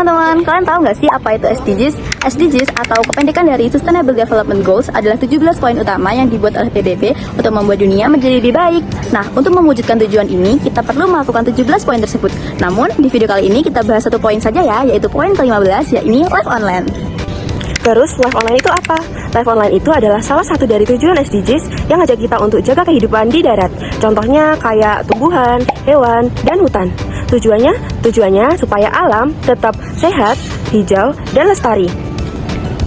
teman-teman, kalian tahu nggak sih apa itu SDGs? SDGs atau kependekan dari Sustainable Development Goals adalah 17 poin utama yang dibuat oleh PBB untuk membuat dunia menjadi lebih baik. Nah, untuk mewujudkan tujuan ini, kita perlu melakukan 17 poin tersebut. Namun, di video kali ini kita bahas satu poin saja ya, yaitu poin ke-15, yaitu live online. Terus, live online itu apa? Live online itu adalah salah satu dari tujuan SDGs yang ngajak kita untuk jaga kehidupan di darat. Contohnya kayak tumbuhan, hewan, dan hutan. Tujuannya supaya alam tetap sehat, hijau, dan lestari.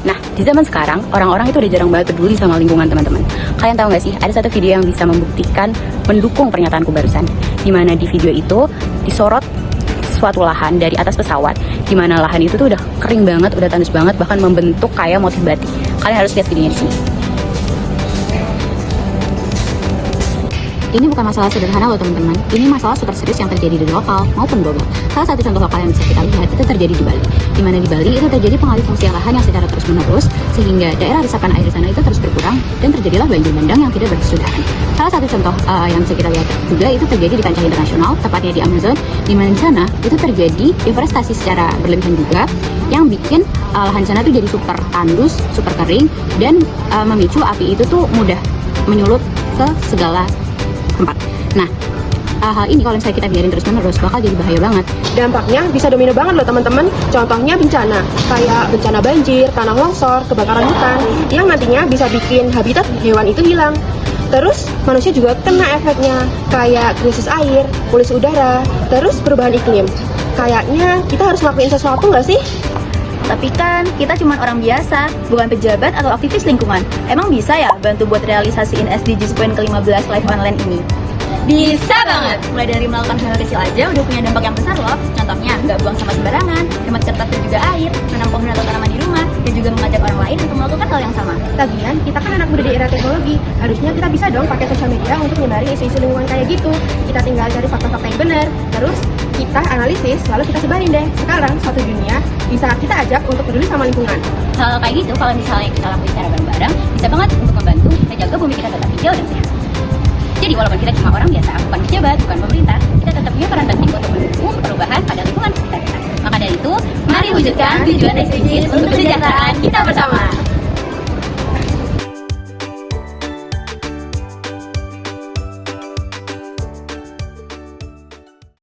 Nah, di zaman sekarang, orang-orang itu udah jarang banget peduli sama lingkungan, teman-teman. Kalian tahu nggak sih, ada satu video yang bisa membuktikan, mendukung pernyataanku barusan. Dimana di video itu disorot suatu lahan dari atas pesawat, dimana lahan itu tuh udah kering banget, udah tandus banget, bahkan membentuk kayak motif batik. Kalian harus lihat videonya di sini. Ini bukan masalah sederhana loh teman-teman, ini masalah super serius yang terjadi di lokal maupun global. Salah satu contoh lokal yang bisa kita lihat itu terjadi di Bali, di mana di Bali itu terjadi pengalih fungsian lahan yang secara terus-menerus, sehingga daerah resapan air di sana itu terus berkurang dan terjadilah banjir bandang yang tidak berkesudahan. Salah satu contoh yang bisa kita lihat juga itu terjadi di kancah internasional, tepatnya di Amazon, di mana di sana itu terjadi deforestasi secara berlebihan juga, yang bikin lahan sana itu jadi super tandus, super kering, dan memicu api itu tuh mudah menyulut ke segala tempat. Nah, hal ini kalau misalnya kita biarin terus-menerus bakal jadi bahaya banget. Dampaknya bisa domino banget loh teman-teman. Contohnya bencana, kayak bencana banjir, tanah longsor, kebakaran hutan, yang nantinya bisa bikin habitat hewan itu hilang. Terus manusia juga kena efeknya, kayak krisis air, polusi udara, terus perubahan iklim. Kayaknya kita harus ngelakuin sesuatu nggak sih? Tapi kan kita cuma orang biasa, bukan pejabat atau aktivis lingkungan. Emang bisa ya bantu buat realisasiin SDGs poin ke-15 live online ini? Bisa banget! Mulai dari melakukan hal kecil aja udah punya dampak yang besar loh. Contohnya, nggak buang sampah sembarangan, hemat kertas dan juga air, menanam pohon atau tanaman di rumah, dan juga mengajak orang lain untuk melakukan hal yang sama. Lagian, kita kan anak muda di era teknologi. Harusnya kita bisa dong pakai sosial media untuk menyebarin isu-isu lingkungan kayak gitu. Kita tinggal cari fakta-fakta yang benar, terus kita analisis, lalu kita sebarin deh. Sekarang, suatu dunia bisa kita ajak untuk peduli sama lingkungan. Hal kayak gitu, kalau misalnya kita lakuin secara bareng-bareng, bisa banget untuk membantu menjaga bumi kita tetap hijau dan sehat. Jadi walaupun kita cuma orang biasa, bukan pejabat, bukan pemerintah, kita tetap punya peran penting untuk mendukung perubahan pada lingkungan sekitar kita. Maka dari itu, mari wujudkan tujuan SDGs untuk kesejahteraan kita bersama.